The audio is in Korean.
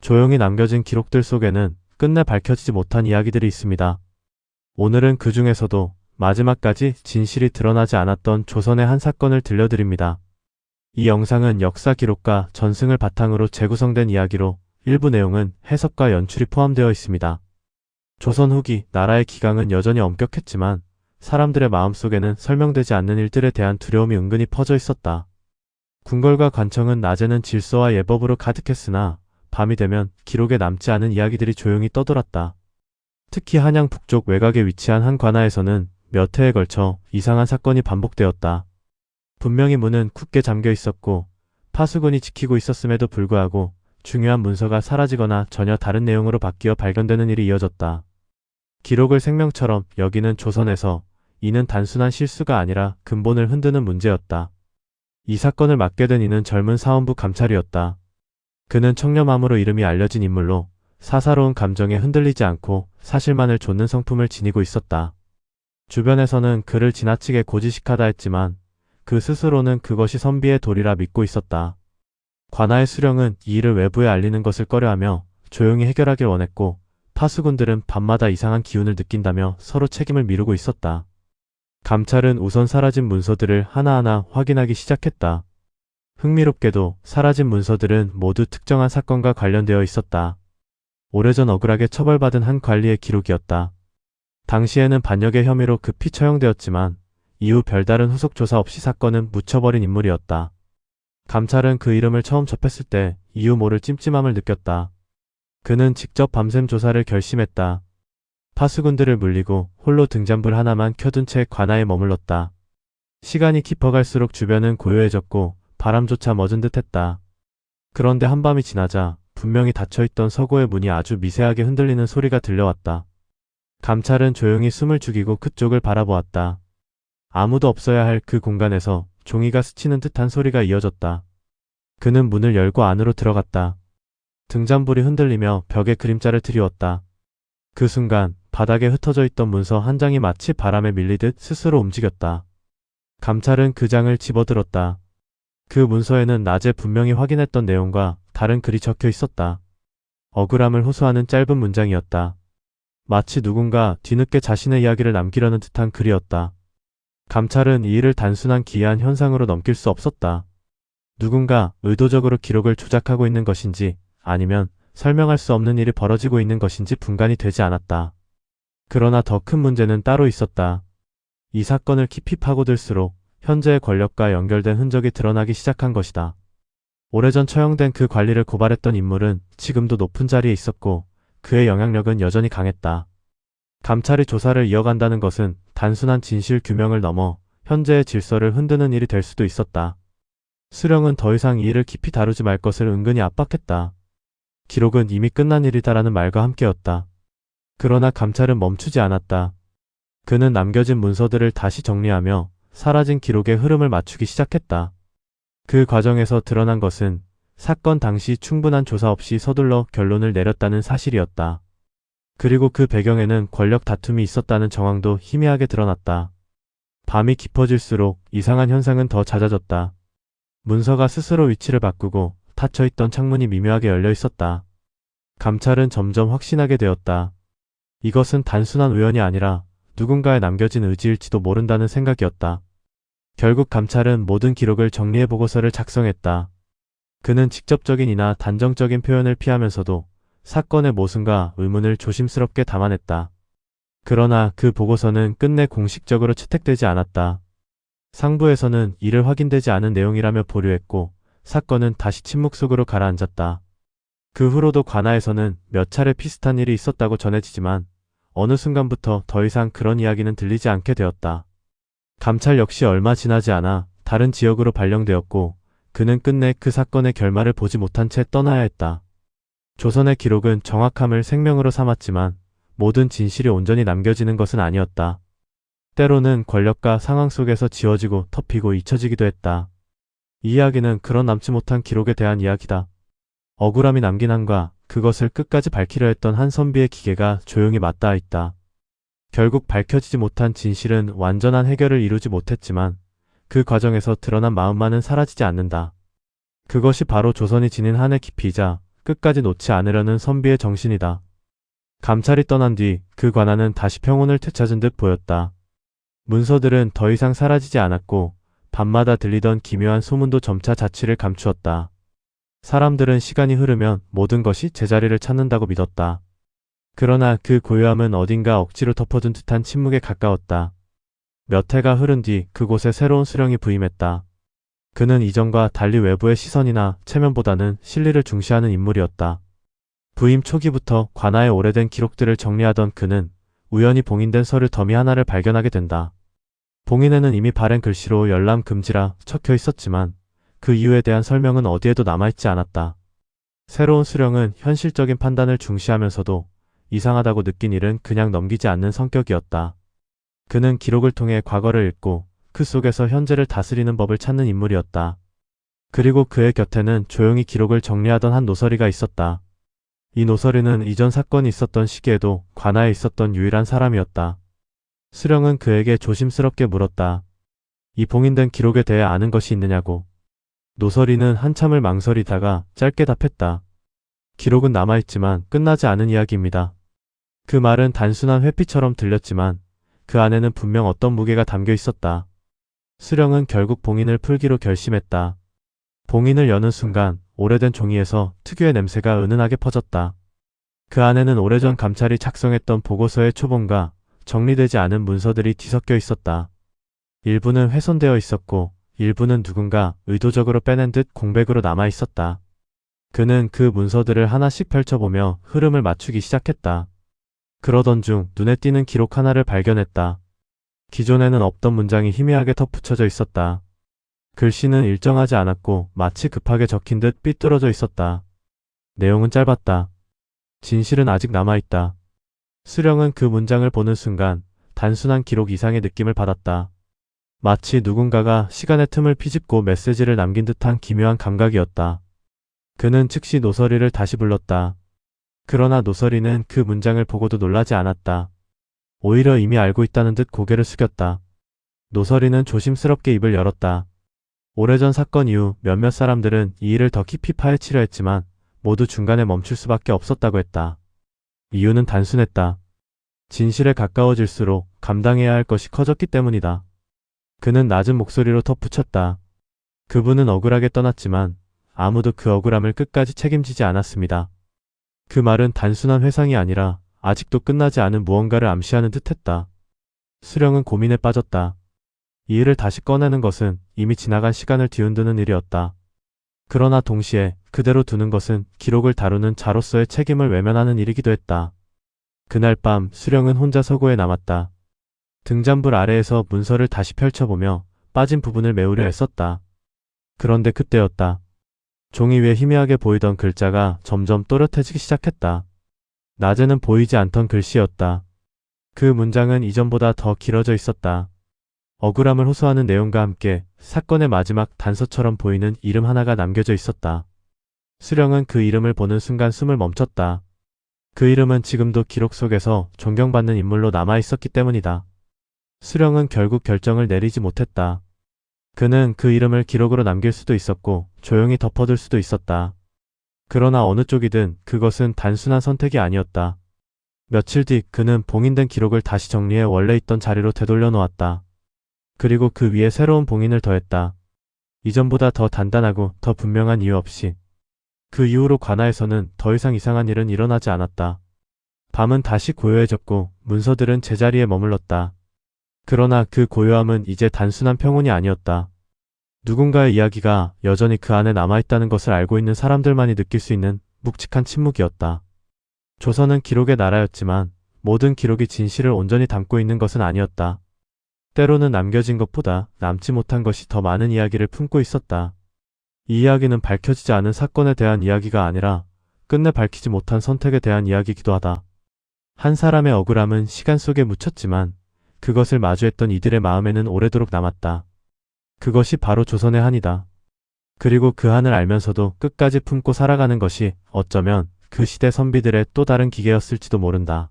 조용히 남겨진 기록들 속에는 끝내 밝혀지지 못한 이야기들이 있습니다. 오늘은 그 중에서도 마지막까지 진실이 드러나지 않았던 조선의 한 사건을 들려드립니다. 이 영상은 역사 기록과 전승을 바탕으로 재구성된 이야기로 일부 내용은 해석과 연출이 포함되어 있습니다. 조선 후기 나라의 기강은 여전히 엄격했지만 사람들의 마음속에는 설명되지 않는 일들에 대한 두려움이 은근히 퍼져 있었다. 궁궐과 관청은 낮에는 질서와 예법으로 가득했으나 밤이 되면 기록에 남지 않은 이야기들이 조용히 떠돌았다. 특히 한양 북쪽 외곽에 위치한 한 관아에서는 몇 해에 걸쳐 이상한 사건이 반복되었다. 분명히 문은 굳게 잠겨 있었고 파수꾼이 지키고 있었음에도 불구하고 중요한 문서가 사라지거나 전혀 다른 내용으로 바뀌어 발견되는 일이 이어졌다. 기록을 생명처럼 여기는 조선에서 이는 단순한 실수가 아니라 근본을 흔드는 문제였다. 이 사건을 맡게 된 이는 젊은 사원부 감찰이었다. 그는 청렴함으로 이름이 알려진 인물로 사사로운 감정에 흔들리지 않고 사실만을 좇는 성품을 지니고 있었다. 주변에서는 그를 지나치게 고지식하다 했지만 그 스스로는 그것이 선비의 도리라 믿고 있었다. 관아의 수령은 이 일을 외부에 알리는 것을 꺼려하며 조용히 해결하길 원했고 파수꾼들은 밤마다 이상한 기운을 느낀다며 서로 책임을 미루고 있었다. 감찰은 우선 사라진 문서들을 하나하나 확인하기 시작했다. 흥미롭게도 사라진 문서들은 모두 특정한 사건과 관련되어 있었다. 오래전 억울하게 처벌받은 한 관리의 기록이었다. 당시에는 반역의 혐의로 급히 처형되었지만 이후 별다른 후속 조사 없이 사건은 묻혀버린 인물이었다. 감찰은 그 이름을 처음 접했을 때 이유 모를 찜찜함을 느꼈다. 그는 직접 밤샘 조사를 결심했다. 파수꾼들을 물리고 홀로 등잔불 하나만 켜둔 채 관아에 머물렀다. 시간이 깊어갈수록 주변은 고요해졌고 바람조차 멎은 듯했다. 그런데 한밤이 지나자 분명히 닫혀있던 서고의 문이 아주 미세하게 흔들리는 소리가 들려왔다. 감찰은 조용히 숨을 죽이고 그쪽을 바라보았다. 아무도 없어야 할 그 공간에서 종이가 스치는 듯한 소리가 이어졌다. 그는 문을 열고 안으로 들어갔다. 등잔불이 흔들리며 벽에 그림자를 드리웠다. 그 순간 바닥에 흩어져 있던 문서 한 장이 마치 바람에 밀리듯 스스로 움직였다. 감찰은 그 장을 집어들었다. 그 문서에는 낮에 분명히 확인했던 내용과 다른 글이 적혀 있었다. 억울함을 호소하는 짧은 문장이었다. 마치 누군가 뒤늦게 자신의 이야기를 남기려는 듯한 글이었다. 감찰은 이 일을 단순한 기이한 현상으로 넘길 수 없었다. 누군가 의도적으로 기록을 조작하고 있는 것인지 아니면 설명할 수 없는 일이 벌어지고 있는 것인지 분간이 되지 않았다. 그러나 더 큰 문제는 따로 있었다. 이 사건을 깊이 파고들수록 현재의 권력과 연결된 흔적이 드러나기 시작한 것이다. 오래전 처형된 그 관리를 고발했던 인물은 지금도 높은 자리에 있었고 그의 영향력은 여전히 강했다. 감찰이 조사를 이어간다는 것은 단순한 진실 규명을 넘어 현재의 질서를 흔드는 일이 될 수도 있었다. 수령은 더 이상 이 일을 깊이 다루지 말 것을 은근히 압박했다. 기록은 이미 끝난 일이다라는 말과 함께였다. 그러나 감찰은 멈추지 않았다. 그는 남겨진 문서들을 다시 정리하며 사라진 기록의 흐름을 맞추기 시작했다. 그 과정에서 드러난 것은 사건 당시 충분한 조사 없이 서둘러 결론을 내렸다는 사실이었다. 그리고 그 배경에는 권력 다툼이 있었다는 정황도 희미하게 드러났다. 밤이 깊어질수록 이상한 현상은 더 잦아졌다. 문서가 스스로 위치를 바꾸고 닫혀있던 창문이 미묘하게 열려 있었다. 감찰은 점점 확신하게 되었다. 이것은 단순한 우연이 아니라 누군가의 남겨진 의지일지도 모른다는 생각이었다. 결국 감찰은 모든 기록을 정리해 보고서를 작성했다. 그는 직접적인이나 단정적인 표현을 피하면서도 사건의 모순과 의문을 조심스럽게 담아냈다. 그러나 그 보고서는 끝내 공식적으로 채택되지 않았다. 상부에서는 이를 확인되지 않은 내용이라며 보류했고 사건은 다시 침묵 속으로 가라앉았다. 그 후로도 관아에서는 몇 차례 비슷한 일이 있었다고 전해지지만 어느 순간부터 더 이상 그런 이야기는 들리지 않게 되었다. 감찰 역시 얼마 지나지 않아 다른 지역으로 발령되었고 그는 끝내 그 사건의 결말을 보지 못한 채 떠나야 했다. 조선의 기록은 정확함을 생명으로 삼았지만 모든 진실이 온전히 남겨지는 것은 아니었다. 때로는 권력과 상황 속에서 지워지고 덮이고 잊혀지기도 했다. 이 이야기는 그런 남지 못한 기록에 대한 이야기다. 억울함이 남긴 한과 그것을 끝까지 밝히려 했던 한 선비의 기계가 조용히 맞닿아 있다. 결국 밝혀지지 못한 진실은 완전한 해결을 이루지 못했지만 그 과정에서 드러난 마음만은 사라지지 않는다. 그것이 바로 조선이 지닌 한해 깊이이자 끝까지 놓지 않으려는 선비의 정신이다. 감찰이 떠난 뒤 그 관아는 다시 평온을 되찾은 듯 보였다. 문서들은 더 이상 사라지지 않았고 밤마다 들리던 기묘한 소문도 점차 자취를 감추었다. 사람들은 시간이 흐르면 모든 것이 제자리를 찾는다고 믿었다. 그러나 그 고요함은 어딘가 억지로 덮어둔 듯한 침묵에 가까웠다. 몇 해가 흐른 뒤 그곳에 새로운 수령이 부임했다. 그는 이전과 달리 외부의 시선이나 체면보다는 실리를 중시하는 인물이었다. 부임 초기부터 관아의 오래된 기록들을 정리하던 그는 우연히 봉인된 서류 더미 하나를 발견하게 된다. 봉인에는 이미 바른 글씨로 열람 금지라 적혀 있었지만 그 이유에 대한 설명은 어디에도 남아있지 않았다. 새로운 수령은 현실적인 판단을 중시하면서도 이상하다고 느낀 일은 그냥 넘기지 않는 성격이었다. 그는 기록을 통해 과거를 읽고 그 속에서 현재를 다스리는 법을 찾는 인물이었다. 그리고 그의 곁에는 조용히 기록을 정리하던 한 노설이가 있었다. 이 노설이는 이전 사건이 있었던 시기에도 관아에 있었던 유일한 사람이었다. 수령은 그에게 조심스럽게 물었다. 이 봉인된 기록에 대해 아는 것이 있느냐고. 노설이는 한참을 망설이다가 짧게 답했다. 기록은 남아있지만 끝나지 않은 이야기입니다. 그 말은 단순한 회피처럼 들렸지만 그 안에는 분명 어떤 무게가 담겨 있었다. 수령은 결국 봉인을 풀기로 결심했다. 봉인을 여는 순간 오래된 종이에서 특유의 냄새가 은은하게 퍼졌다. 그 안에는 오래전 감찰이 작성했던 보고서의 초본과 정리되지 않은 문서들이 뒤섞여 있었다. 일부는 훼손되어 있었고 일부는 누군가 의도적으로 빼낸 듯 공백으로 남아 있었다. 그는 그 문서들을 하나씩 펼쳐보며 흐름을 맞추기 시작했다. 그러던 중 눈에 띄는 기록 하나를 발견했다. 기존에는 없던 문장이 희미하게 덧붙여져 있었다. 글씨는 일정하지 않았고 마치 급하게 적힌 듯 삐뚤어져 있었다. 내용은 짧았다. 진실은 아직 남아있다. 수령은 그 문장을 보는 순간 단순한 기록 이상의 느낌을 받았다. 마치 누군가가 시간의 틈을 피집고 메시지를 남긴 듯한 기묘한 감각이었다. 그는 즉시 노설이를 다시 불렀다. 그러나 노설이는 그 문장을 보고도 놀라지 않았다. 오히려 이미 알고 있다는 듯 고개를 숙였다. 노설이는 조심스럽게 입을 열었다. 오래전 사건 이후 몇몇 사람들은 이 일을 더 깊이 파헤치려 했지만 모두 중간에 멈출 수밖에 없었다고 했다. 이유는 단순했다. 진실에 가까워질수록 감당해야 할 것이 커졌기 때문이다. 그는 낮은 목소리로 덧붙였다. 그분은 억울하게 떠났지만 아무도 그 억울함을 끝까지 책임지지 않았습니다. 그 말은 단순한 회상이 아니라 아직도 끝나지 않은 무언가를 암시하는 듯했다. 수령은 고민에 빠졌다. 이 일을 다시 꺼내는 것은 이미 지나간 시간을 뒤흔드는 일이었다. 그러나 동시에 그대로 두는 것은 기록을 다루는 자로서의 책임을 외면하는 일이기도 했다. 그날 밤 수령은 혼자 서고에 남았다. 등잔불 아래에서 문서를 다시 펼쳐보며 빠진 부분을 메우려 애썼다. 그런데 그때였다. 종이 위에 희미하게 보이던 글자가 점점 또렷해지기 시작했다. 낮에는 보이지 않던 글씨였다. 그 문장은 이전보다 더 길어져 있었다. 억울함을 호소하는 내용과 함께 사건의 마지막 단서처럼 보이는 이름 하나가 남겨져 있었다. 수령은 그 이름을 보는 순간 숨을 멈췄다. 그 이름은 지금도 기록 속에서 존경받는 인물로 남아있었기 때문이다. 수령은 결국 결정을 내리지 못했다. 그는 그 이름을 기록으로 남길 수도 있었고 조용히 덮어둘 수도 있었다. 그러나 어느 쪽이든 그것은 단순한 선택이 아니었다. 며칠 뒤 그는 봉인된 기록을 다시 정리해 원래 있던 자리로 되돌려 놓았다. 그리고 그 위에 새로운 봉인을 더했다. 이전보다 더 단단하고 더 분명한 이유 없이. 그 이후로 관아에서는 더 이상 이상한 일은 일어나지 않았다. 밤은 다시 고요해졌고 문서들은 제자리에 머물렀다. 그러나 그 고요함은 이제 단순한 평온이 아니었다. 누군가의 이야기가 여전히 그 안에 남아있다는 것을 알고 있는 사람들만이 느낄 수 있는 묵직한 침묵이었다. 조선은 기록의 나라였지만 모든 기록이 진실을 온전히 담고 있는 것은 아니었다. 때로는 남겨진 것보다 남지 못한 것이 더 많은 이야기를 품고 있었다. 이 이야기는 밝혀지지 않은 사건에 대한 이야기가 아니라 끝내 밝히지 못한 선택에 대한 이야기이기도 하다. 한 사람의 억울함은 시간 속에 묻혔지만 그것을 마주했던 이들의 마음에는 오래도록 남았다. 그것이 바로 조선의 한이다. 그리고 그 한을 알면서도 끝까지 품고 살아가는 것이 어쩌면 그 시대 선비들의 또 다른 기계였을지도 모른다.